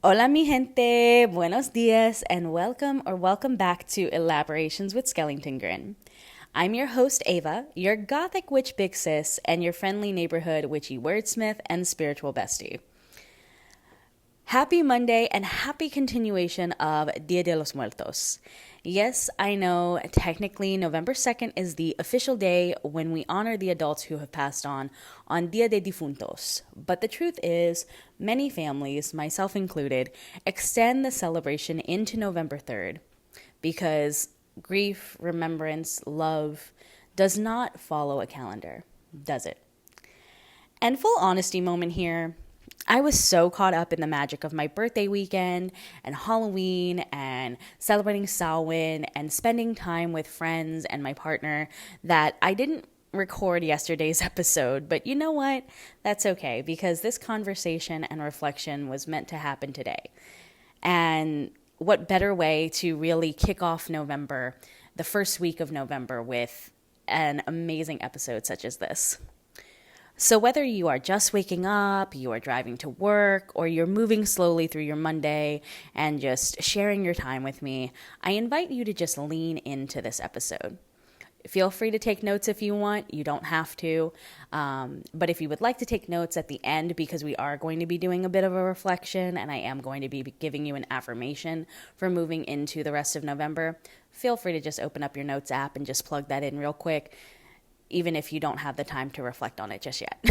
Hola, mi gente. Buenos dias, and welcome back to Elaborations with Skellington Grin. I'm your host, Ava, your gothic witch big sis, and your friendly neighborhood witchy wordsmith and spiritual bestie. Happy Monday and happy continuation of Dia de los Muertos. Yes, I know technically November 2nd is the official day when we honor the adults who have passed on Dia de Difuntos. But the truth is, many families, myself included, extend the celebration into November 3rd because grief, remembrance, love does not follow a calendar, does it? And full honesty moment here, I was so caught up in the magic of my birthday weekend and Halloween and celebrating Samhain and spending time with friends and my partner that I didn't record yesterday's episode. But you know what? That's okay because this conversation and reflection was meant to happen today. And what better way to really kick off November, the first week of November, with an amazing episode such as this. So whether you are just waking up, you are driving to work, or you're moving slowly through your Monday and just sharing your time with me, I invite you to just lean into this episode. Feel free to take notes if you want. You don't have to. But if you would like to take notes at the end, because we are going to be doing a bit of a reflection and I am going to be giving you an affirmation for moving into the rest of November, feel free to just open up your notes app and just plug that in real quick, even if you don't have the time to reflect on it just yet.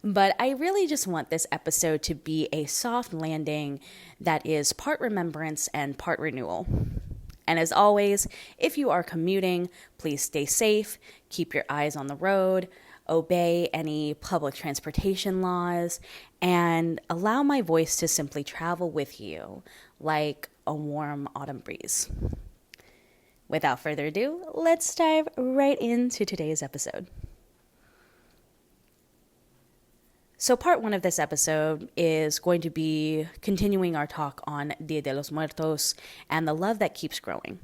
But I really just want this episode to be a soft landing that is part remembrance and part renewal. And as always, if you are commuting, please stay safe, keep your eyes on the road, obey any public transportation laws, and allow my voice to simply travel with you like a warm autumn breeze. Without further ado, let's dive right into today's episode. So part one of this episode is going to be continuing our talk on Dia de los Muertos and the love that keeps growing.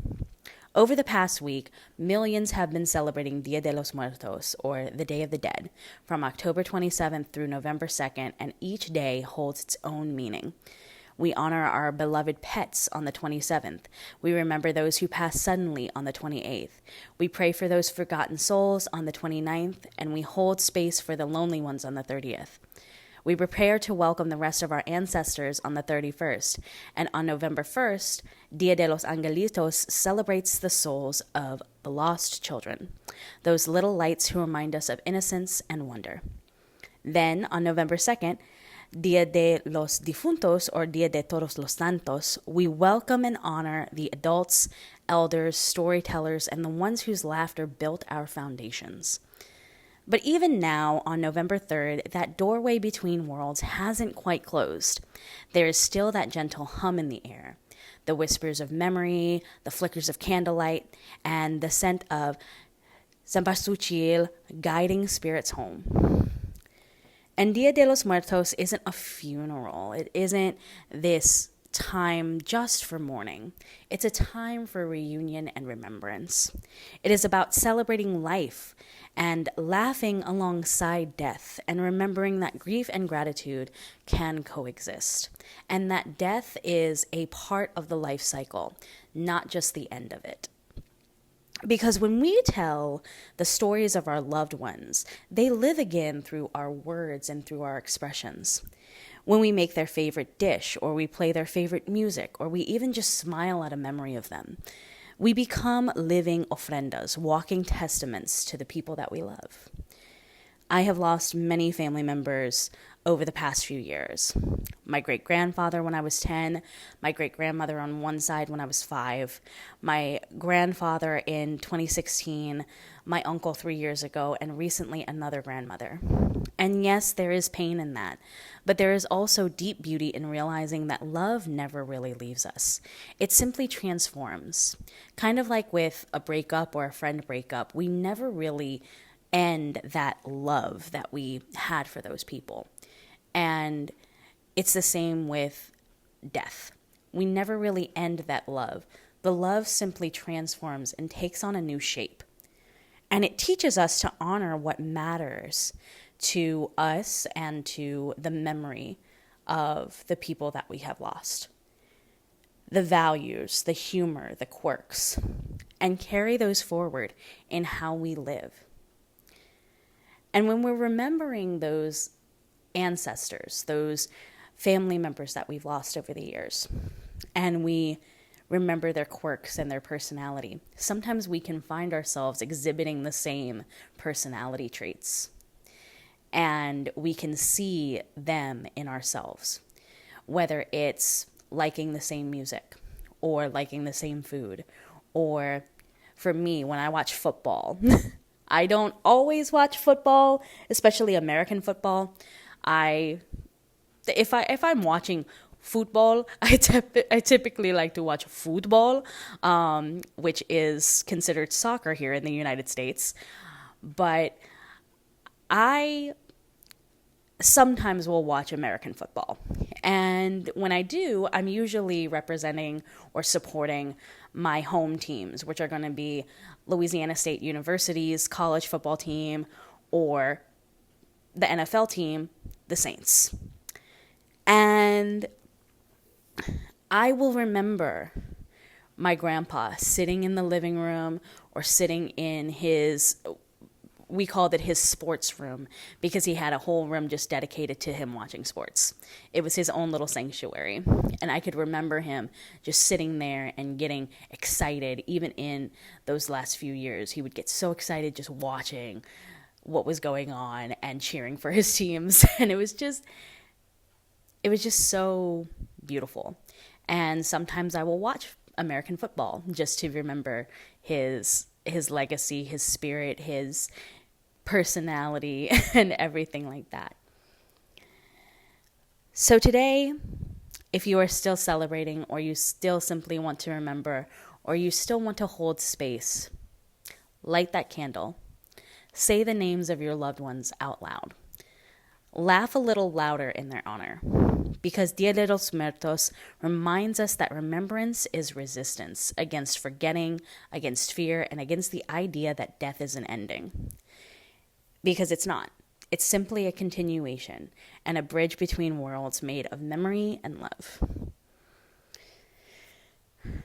Over the past week, millions have been celebrating Dia de los Muertos, or the Day of the Dead, from October 27th through November 2nd, and each day holds its own meaning. We honor our beloved pets on the 27th. We remember those who pass suddenly on the 28th. We pray for those forgotten souls on the 29th, and we hold space for the lonely ones on the 30th. We prepare to welcome the rest of our ancestors on the 31st, and on November 1st, Dia de los Angelitos celebrates the souls of the lost children, those little lights who remind us of innocence and wonder. Then, on November 2nd, Dia de los Difuntos, or Dia de Todos los Santos, we welcome and honor the adults, elders, storytellers, and the ones whose laughter built our foundations. But even now, on November 3rd, that doorway between worlds hasn't quite closed. There is still that gentle hum in the air, the whispers of memory, the flickers of candlelight, and the scent of cempasúchil guiding spirits home. And Dia de los Muertos isn't a funeral. It isn't this time just for mourning. It's a time for reunion and remembrance. It is about celebrating life and laughing alongside death and remembering that grief and gratitude can coexist. And that death is a part of the life cycle, not just the end of it. Because when we tell the stories of our loved ones, they live again through our words and through our expressions. When we make their favorite dish, or we play their favorite music, or we even just smile at a memory of them, we become living ofrendas, walking testaments to the people that we love. I have lost many family members over the past few years. My great-grandfather when I was 10, my great-grandmother on one side when I was 5, my grandfather in 2016, my uncle 3 years ago, and recently another grandmother. And yes, there is pain in that, but there is also deep beauty in realizing that love never really leaves us. It simply transforms. Kind of like with a breakup or a friend breakup, we never really end that love that we had for those people. And it's the same with death. We never really end that love. The love simply transforms and takes on a new shape. And it teaches us to honor what matters to us and to the memory of the people that we have lost, the values, the humor, the quirks, and carry those forward in how we live. And when we're remembering those ancestors, those family members that we've lost over the years, and we remember their quirks and their personality, sometimes we can find ourselves exhibiting the same personality traits. And we can see them in ourselves, whether it's liking the same music or liking the same food. Or for me, when I watch football, I don't always watch football, especially American football. If I'm watching football, I typically like to watch football, which is considered soccer here in the United States. But I sometimes will watch American football. And when I do, I'm usually representing or supporting my home teams, which are going to be Louisiana State University's college football team or the NFL team, the Saints. And I will remember my grandpa sitting in the living room or sitting in his, we called it his sports room, because he had a whole room just dedicated to him watching sports. It was his own little sanctuary. And I could remember him just sitting there and getting excited. Even in those last few years, he would get so excited just watching what was going on and cheering for his teams. And it was just so beautiful. And sometimes I will watch American football just to remember his legacy, his spirit, his personality, and everything like that. So today, if you are still celebrating, or you still simply want to remember, or you still want to hold space, light that candle. Say the names of your loved ones out loud. Laugh a little louder in their honor, because Dia de los Muertos reminds us that remembrance is resistance against forgetting, against fear, and against the idea that death is an ending. Because it's not. It's simply a continuation and a bridge between worlds made of memory and love.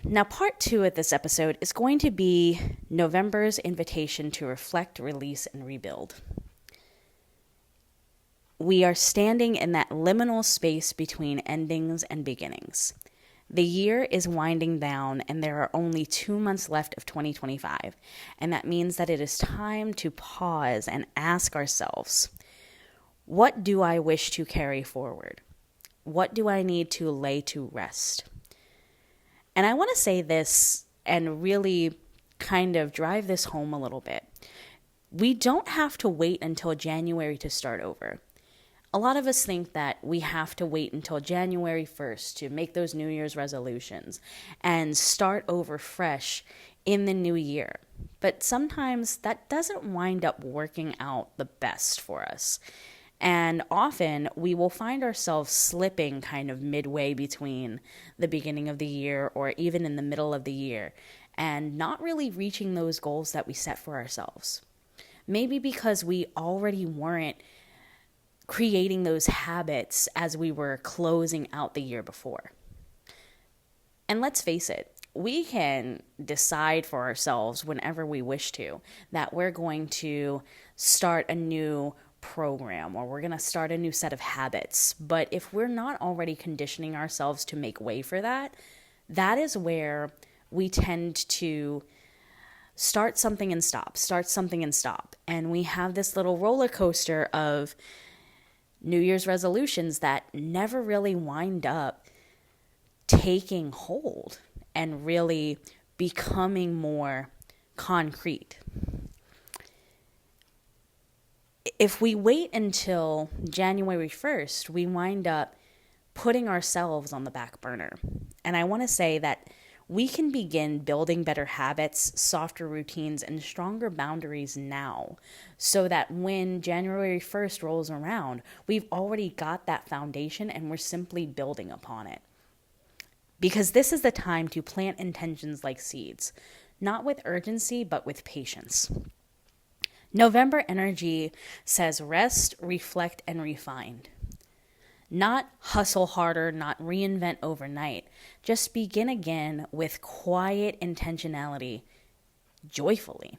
Now, part 2 of this episode is going to be November's invitation to reflect, release, and rebuild. We are standing in that liminal space between endings and beginnings. The year is winding down, and there are only 2 months left of 2025, and that means that it is time to pause and ask ourselves, what do I wish to carry forward? What do I need to lay to rest? And I want to say this and really kind of drive this home a little bit. We don't have to wait until January to start over. A lot of us think that we have to wait until January 1st to make those New Year's resolutions and start over fresh in the new year. But sometimes that doesn't wind up working out the best for us. And often we will find ourselves slipping kind of midway between the beginning of the year or even in the middle of the year and not really reaching those goals that we set for ourselves. Maybe because we already weren't creating those habits as we were closing out the year before. And let's face it, we can decide for ourselves whenever we wish to that we're going to start a new program or we're going to start a new set of habits. But if we're not already conditioning ourselves to make way for that, that is where we tend to start something and stop, start something and stop. And we have this little roller coaster of New Year's resolutions that never really wind up taking hold and really becoming more concrete. If we wait until January 1st, we wind up putting ourselves on the back burner. And I want to say that we can begin building better habits, softer routines, and stronger boundaries now so that when January 1st rolls around, we've already got that foundation and we're simply building upon it. Because this is the time to plant intentions like seeds, not with urgency, but with patience. November energy says rest, reflect, and refine. Not hustle harder, not reinvent overnight. Just begin again with quiet intentionality, joyfully.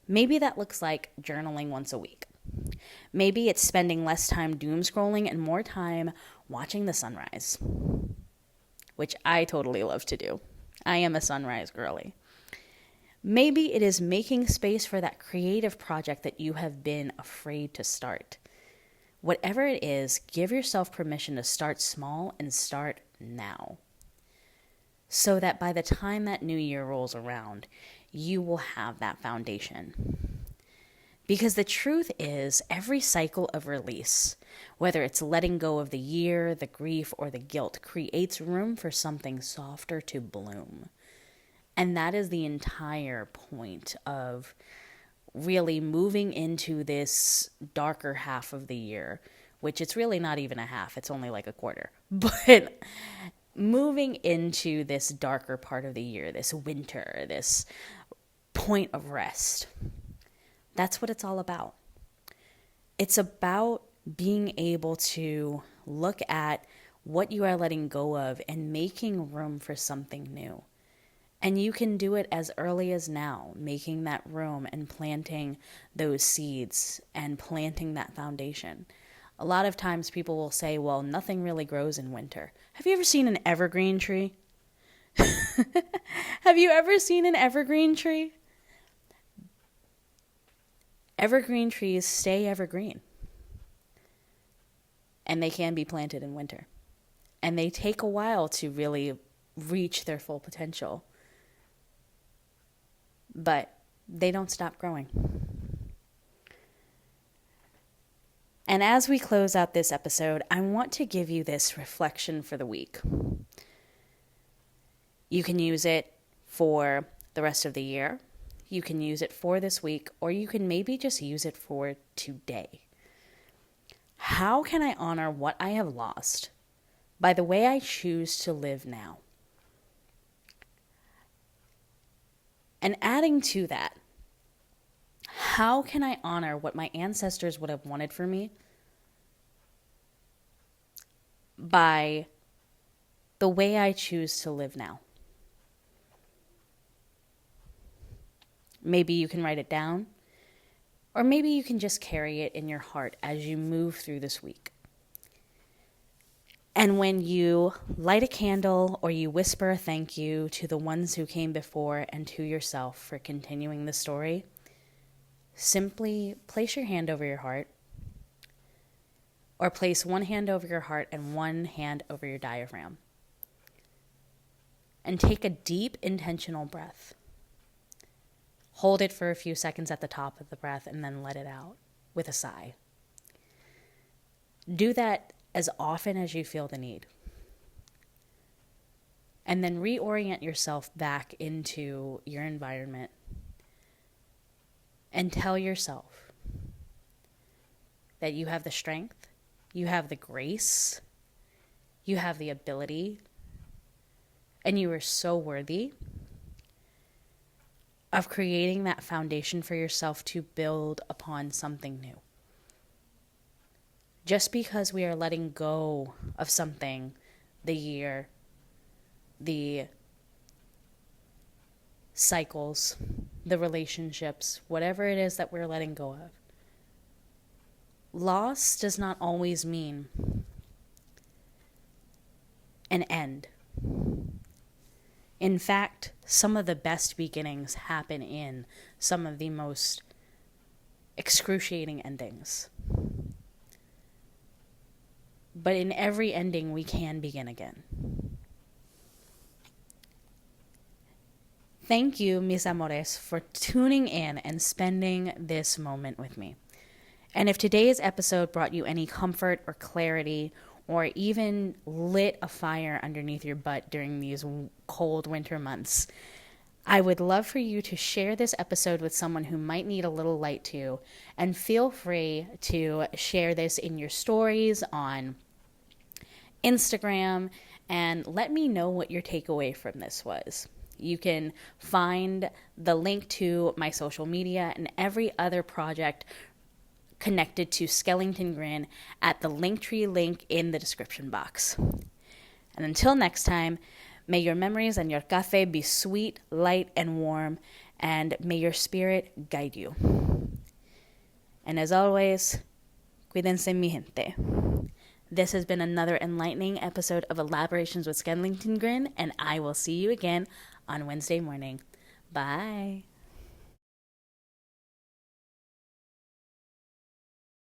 Maybe that looks like journaling once a week. Maybe it's spending less time doom scrolling and more time watching the sunrise, which I totally love to do. I am a sunrise girly. Maybe it is making space for that creative project that you have been afraid to start. Whatever it is, give yourself permission to start small and start now. So that by the time that new year rolls around, you will have that foundation. Because the truth is, every cycle of release, whether it's letting go of the year, the grief, or the guilt, creates room for something softer to bloom. And that is the entire point of really moving into this darker half of the year, which it's really not even a half, it's only like a quarter. But moving into this darker part of the year, this winter, this point of rest, that's what it's all about. It's about being able to look at what you are letting go of and making room for something new. And you can do it as early as now, making that room and planting those seeds and planting that foundation. A lot of times people will say, well, nothing really grows in winter. Have you ever seen an evergreen tree? Have you ever seen an evergreen tree? Evergreen trees stay evergreen. And they can be planted in winter. And they take a while to really reach their full potential. But they don't stop growing. And as we close out this episode, I want to give you this reflection for the week. You can use it for the rest of the year. You can use it for this week, or you can maybe just use it for today. How can I honor what I have lost by the way I choose to live now? And adding to that, how can I honor what my ancestors would have wanted for me by the way I choose to live now? Maybe you can write it down, or maybe you can just carry it in your heart as you move through this week. And when you light a candle or you whisper a thank you to the ones who came before and to yourself for continuing the story, simply place your hand over your heart, or place one hand over your heart and one hand over your diaphragm. And take a deep, intentional breath. Hold it for a few seconds at the top of the breath and then let it out with a sigh. Do that as often as you feel the need. And then reorient yourself back into your environment and tell yourself that you have the strength, you have the grace, you have the ability, and you are so worthy of creating that foundation for yourself to build upon something new. Just because we are letting go of something, the year, the cycles, the relationships, whatever it is that we're letting go of, loss does not always mean an end. In fact, some of the best beginnings happen in some of the most excruciating endings. But in every ending, we can begin again. Thank you, mis amores, for tuning in and spending this moment with me. And if today's episode brought you any comfort or clarity, or even lit a fire underneath your butt during these cold winter months, I would love for you to share this episode with someone who might need a little light too. And feel free to share this in your stories on Instagram and let me know what your takeaway from this was. You can find the link to my social media and every other project connected to Skellington Grin at the Linktree link in the description box. And until next time, may your memories and your café be sweet, light, and warm, and may your spirit guide you. And as always, cuídense mi gente. This has been another enlightening episode of Elaborations with Skellington Grin, and I will see you again on Wednesday morning. Bye.